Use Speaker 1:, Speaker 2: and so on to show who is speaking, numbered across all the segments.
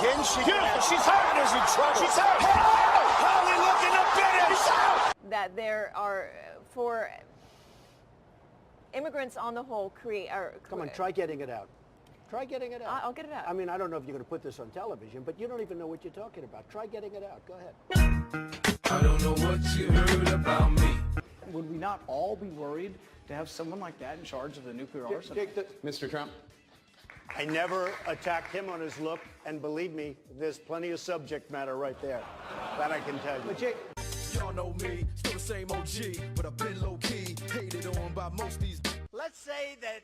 Speaker 1: Beautiful.
Speaker 2: Again,
Speaker 1: Beautiful. She's hurt.
Speaker 2: Is in trouble.
Speaker 1: She's hurt.
Speaker 2: Oh! Holly looking to finish.
Speaker 3: That there are, for immigrants on the whole,
Speaker 4: Come on, try getting it out. Try getting it out.
Speaker 3: I'll get it out.
Speaker 4: I mean, I don't know if you're going to put this on television, but you don't even know what you're talking about. Try getting it out. Go ahead.
Speaker 5: I don't know what you heard about me.
Speaker 6: Would we not all be worried to have someone like that in charge of the nuclear arsenal?
Speaker 5: Mr. Trump.
Speaker 4: I never attacked him on his look, and believe me, there's plenty of subject matter right there. That I can tell you. But Jake,
Speaker 7: y'all know me, still the same OG, but I've been low-key, hated on by most these.
Speaker 2: Let's say that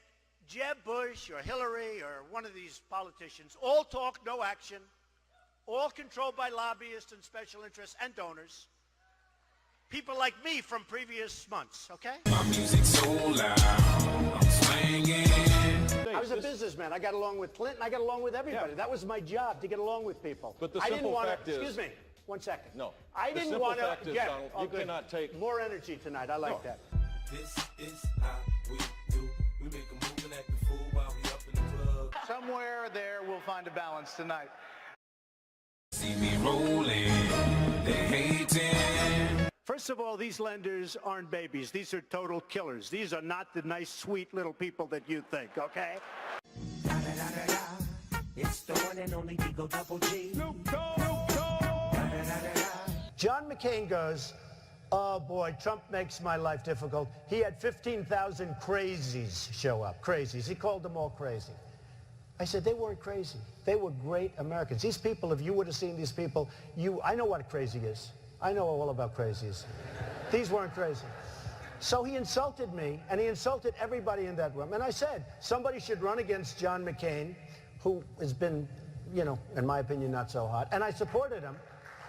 Speaker 2: Jeb Bush or Hillary or one of these politicians, all talk, no action, all controlled by lobbyists and special interests and donors. People like me from previous months, okay?
Speaker 5: My music's so loud, I'm swinging.
Speaker 4: I was a businessman. I got along with Clinton. I got along with everybody.
Speaker 1: Yeah.
Speaker 4: That was my job, to get along with people.
Speaker 1: But the
Speaker 4: I didn't
Speaker 1: simple
Speaker 4: want
Speaker 1: fact
Speaker 4: to,
Speaker 1: is...
Speaker 4: Excuse me, 1 second.
Speaker 1: No.
Speaker 4: I
Speaker 1: The
Speaker 4: didn't
Speaker 1: simple
Speaker 4: want to...
Speaker 1: fact is, Donald, you cannot take...
Speaker 4: More energy tonight. I like that.
Speaker 5: This is how we do. We make a move and act a fool while we up in the club.
Speaker 6: Somewhere there we'll find a balance tonight.
Speaker 5: See me rolling, they hating.
Speaker 4: First of all, these lenders aren't babies. These are total killers. These are not the nice, sweet little people that you think, okay?
Speaker 8: It's the one and only Digo Double G.
Speaker 4: John McCain goes, oh boy, Trump makes my life difficult. He had 15,000 crazies show up, crazies. He called them all crazy. I said, they weren't crazy. They were great Americans. These people, if you would have seen these people, I know what a crazy is. I know all about crazies. These weren't crazy. So he insulted me, and he insulted everybody in that room. And I said, somebody should run against John McCain, who has been, you know, in my opinion, not so hot. And I supported him.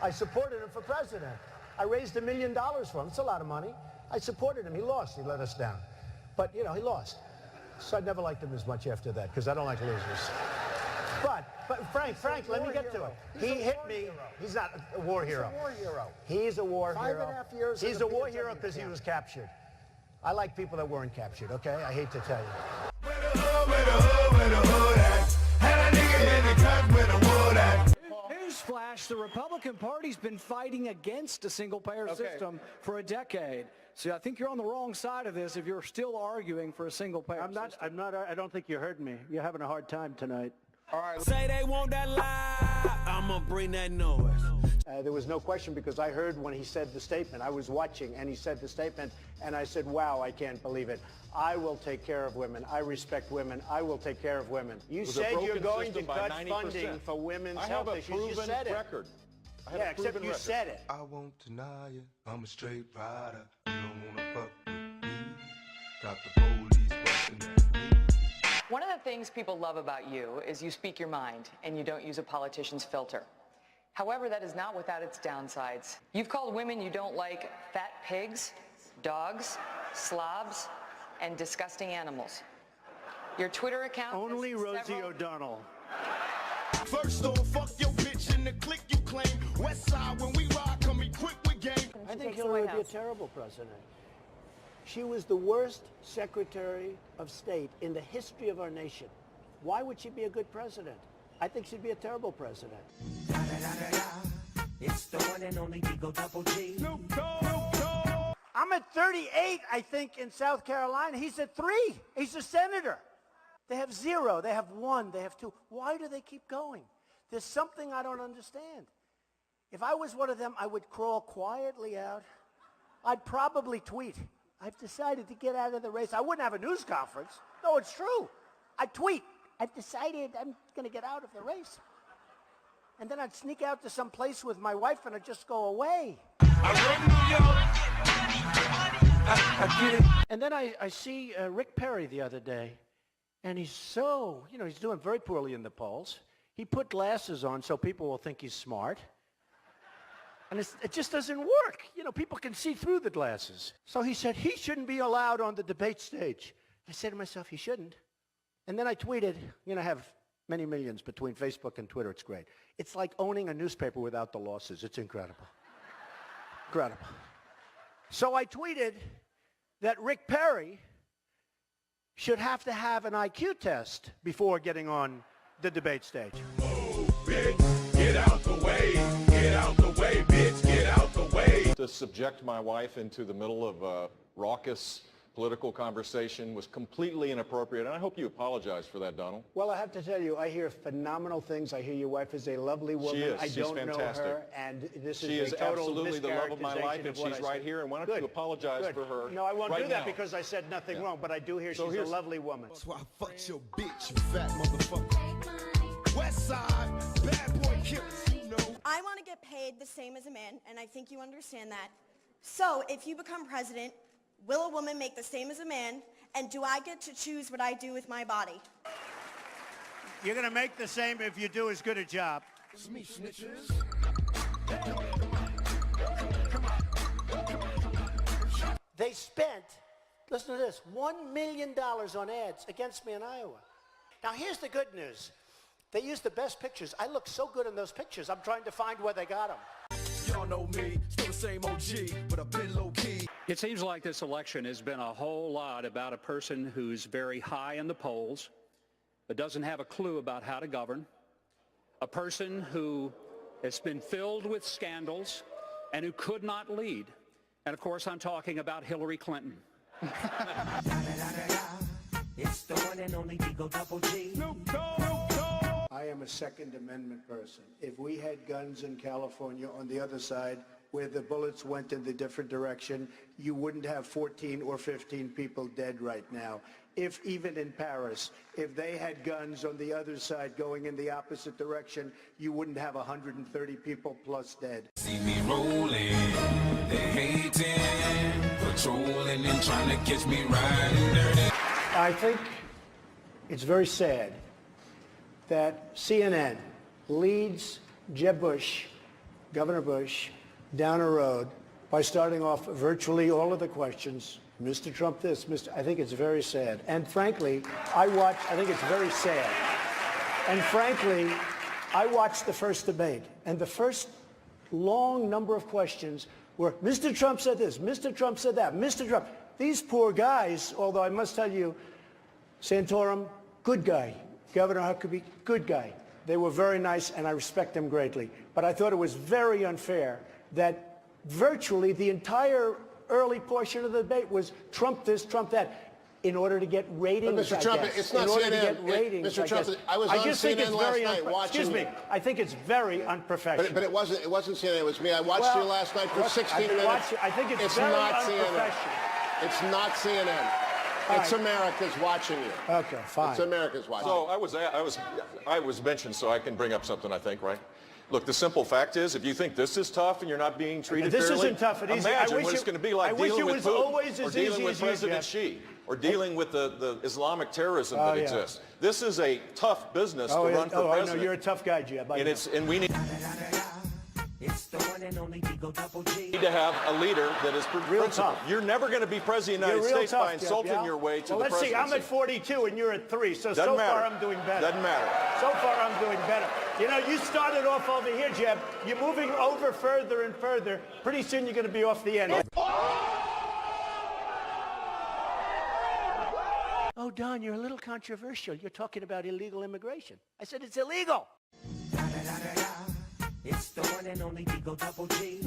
Speaker 4: I supported him for president. I raised $1 million for him. It's a lot of money. I supported him. He lost. He let us down. But, you know, he lost. So I never liked him as much after that, because I don't like losers. But Frank, let me get to it. He hit me. He's not a war hero. He's a war hero. He's a war hero.
Speaker 2: 5.5 years.
Speaker 4: He's a war hero because he was captured. I like people that weren't captured, okay? I hate to tell you.
Speaker 6: Newsflash, the Republican Party's been fighting against a single-payer system for a decade. So I think you're on the wrong side of this if you're still arguing for a single-payer system.
Speaker 4: I don't think you heard me. You're having a hard time tonight.
Speaker 6: All right.
Speaker 7: Say they want that lie, I'ma bring that noise.
Speaker 4: There was no question, because I heard when he said the statement. I was watching, and he said the statement, and I said, wow, I can't believe it. I will take care of women. I respect women. I will take care of women. You said you're going to cut funding for women's health issues. You said it.
Speaker 1: Record.
Speaker 4: Yeah, except you said it.
Speaker 7: I won't deny you, I'm a straight rider. You don't wanna fuck with me. Got the police busting at me.
Speaker 9: One of the things people love about you is you speak your mind and you don't use a politician's filter. However, that is not without its downsides. You've called women you don't like fat pigs, dogs, slobs, and disgusting animals. Your Twitter account...
Speaker 4: Only Rosie O'Donnell.
Speaker 7: First off, fuck your bitch in the clique you claim. West side, when we ride, come equipped with game.
Speaker 4: I think Hillary would be a terrible president. She was the worst Secretary of State in the history of our nation. Why would she be a good president? I think she'd be a terrible president.
Speaker 8: It's the one and only Digo Double G.
Speaker 4: I'm at 38, I think, in South Carolina. He's at 3. He's a senator. They have 0. They have 1. They have 2. Why do they keep going? There's something I don't understand. If I was one of them, I would crawl quietly out. I'd probably tweet, I've decided to get out of the race. I wouldn't have a news conference. No, it's true. I'd tweet, I've decided I'm going to get out of the race. And then I'd sneak out to some place with my wife and I'd just go away. And then I see Rick Perry the other day, and he's so, you know, he's doing very poorly in the polls. He put glasses on so people will think he's smart. And it just doesn't work. You know, people can see through the glasses. So he said he shouldn't be allowed on the debate stage. I said to myself, he shouldn't. And then I tweeted, you know, I have many millions between Facebook and Twitter. It's great. It's like owning a newspaper without the losses. It's incredible. Incredible. So I tweeted that Rick Perry should have to have an IQ test before getting on the debate stage.
Speaker 7: Oh,
Speaker 5: bitch. Get out the way. Get out the way, bitch. Get out the way.
Speaker 1: To subject my wife into the middle of a raucous political conversation was completely inappropriate, and I hope you apologize for that, Donald.
Speaker 4: Well, I have to tell you, I hear phenomenal things. I hear your wife is a lovely woman.
Speaker 1: She is.
Speaker 4: I
Speaker 1: She's
Speaker 4: don't
Speaker 1: fantastic.
Speaker 4: know her, and this
Speaker 1: She
Speaker 4: is
Speaker 1: is
Speaker 4: a total
Speaker 1: absolutely the love of my life,
Speaker 4: mischaracterization
Speaker 1: and
Speaker 4: what
Speaker 1: she's
Speaker 4: I
Speaker 1: right
Speaker 4: said.
Speaker 1: here, and why don't
Speaker 4: Good.
Speaker 1: you apologize
Speaker 4: Good.
Speaker 1: for her?
Speaker 4: No, I won't
Speaker 1: right
Speaker 4: do that
Speaker 1: now.
Speaker 4: because I said nothing wrong, but I do hear
Speaker 1: So
Speaker 4: she's a
Speaker 1: here's-
Speaker 4: lovely woman.
Speaker 10: That's why I fucked your bitch, you fat motherfucker. West Side, bad boy killers, you know.
Speaker 11: I want to get paid the same as a man, and I think you understand that. So if you become president, will a woman make the same as a man, and do I get to choose what I do with my body?
Speaker 2: You're going to make the same if you do as good a job.
Speaker 10: It's me, snitches.
Speaker 4: They spent, listen to this, $1 million on ads against me in Iowa. Now, here's the good news. They used the best pictures. I look so good in those pictures. I'm trying to find where they got them.
Speaker 10: Y'all know me, still the same OG, but I've been low-key.
Speaker 6: It seems like this election has been a whole lot about a person who's very high in the polls, but doesn't have a clue about how to govern, a person who has been filled with scandals and who could not lead. And of course, I'm talking about Hillary Clinton.
Speaker 8: It's the one and only Digo Double G.
Speaker 4: I am a Second Amendment person. If we had guns in California on the other side where the bullets went in the different direction, you wouldn't have 14 or 15 people dead right now. If even in Paris, if they had guns on the other side going in the opposite direction, you wouldn't have 130 people plus dead.
Speaker 5: See me rolling, they hating, patrolling and trying to catch me riding dirty.
Speaker 4: I think it's very sad that CNN leads Jeb Bush, Governor Bush, down a road by starting off virtually all of the questions, Mr. Trump this, I think it's very sad. And frankly, I think it's very sad. And frankly, I watched the first debate, and the first long number of questions were, Mr. Trump said this, Mr. Trump said that, Mr. Trump. These poor guys, although I must tell you, Santorum, good guy. Governor Huckabee, good guy. They were very nice, and I respect them greatly. But I thought it was very unfair that virtually the entire early portion of the debate was Trump this, Trump that, in order to get ratings,
Speaker 1: Mr. Trump,
Speaker 4: I guess.
Speaker 1: it's not
Speaker 4: in order
Speaker 1: CNN.
Speaker 4: to get ratings,
Speaker 1: Mr. Trump,
Speaker 4: guess.
Speaker 1: I was on
Speaker 4: just think
Speaker 1: CNN
Speaker 4: it's very
Speaker 1: last night watching.
Speaker 4: Excuse me. I think it's very unprofessional.
Speaker 1: But it wasn't CNN. It was me. I watched you last night for 16 minutes.
Speaker 4: I think it's very
Speaker 1: not CNN.
Speaker 4: unprofessional.
Speaker 1: It's not CNN. It's America's watching you.
Speaker 4: Okay, fine.
Speaker 1: It's America's watching. So I was mentioned, so I can bring up something, I think, right? Look, the simple fact is, if you think this is tough and you're not being treated
Speaker 4: This
Speaker 1: fairly,
Speaker 4: isn't tough and easy.
Speaker 1: imagine what it's going to be like dealing with Putin, or dealing with
Speaker 4: as you,
Speaker 1: President
Speaker 4: Jeff.
Speaker 1: Xi, or dealing with the Islamic terrorism that exists. This is a tough business to run for president.
Speaker 4: I know, you're a tough guy, Jeb.
Speaker 1: And we need
Speaker 8: It's the one and only Digo Double G.
Speaker 1: to have a leader that is principled.
Speaker 4: tough.
Speaker 1: You're never going to be president of the United States
Speaker 4: tough,
Speaker 1: by insulting
Speaker 4: Jeff,
Speaker 1: your way to the
Speaker 4: let's see.
Speaker 1: presidency.
Speaker 4: I'm at 42 and you're at 3, so
Speaker 1: Doesn't matter.
Speaker 4: far I'm doing better.
Speaker 1: Doesn't matter.
Speaker 4: So far I'm doing better. You know, you started off over here, Jeb. You're moving over further and further. Pretty soon you're going to be off the end. Oh, Don, you're a little controversial. You're talking about illegal immigration. I said it's illegal.
Speaker 8: It's the one and only Digo Double G.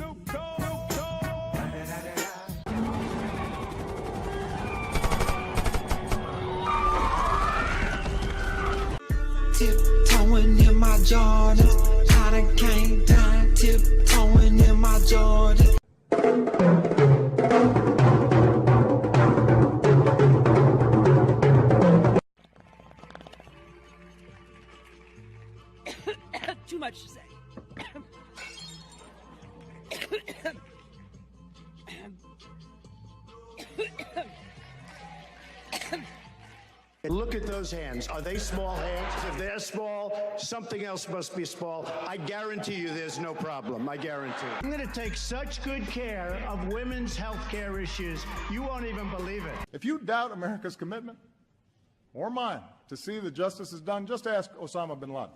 Speaker 10: Tiptoeing in my Jordan. I done came down, tiptoeing in my Jordan.
Speaker 11: Too much to say.
Speaker 4: Look at those hands. Are they small hands? If they're small, something else must be small. I guarantee you there's no problem. I guarantee. I'm going to take such good care of women's health care issues, you won't even believe it.
Speaker 12: If you doubt America's commitment, or mine, to see that justice is done, just ask Osama bin Laden.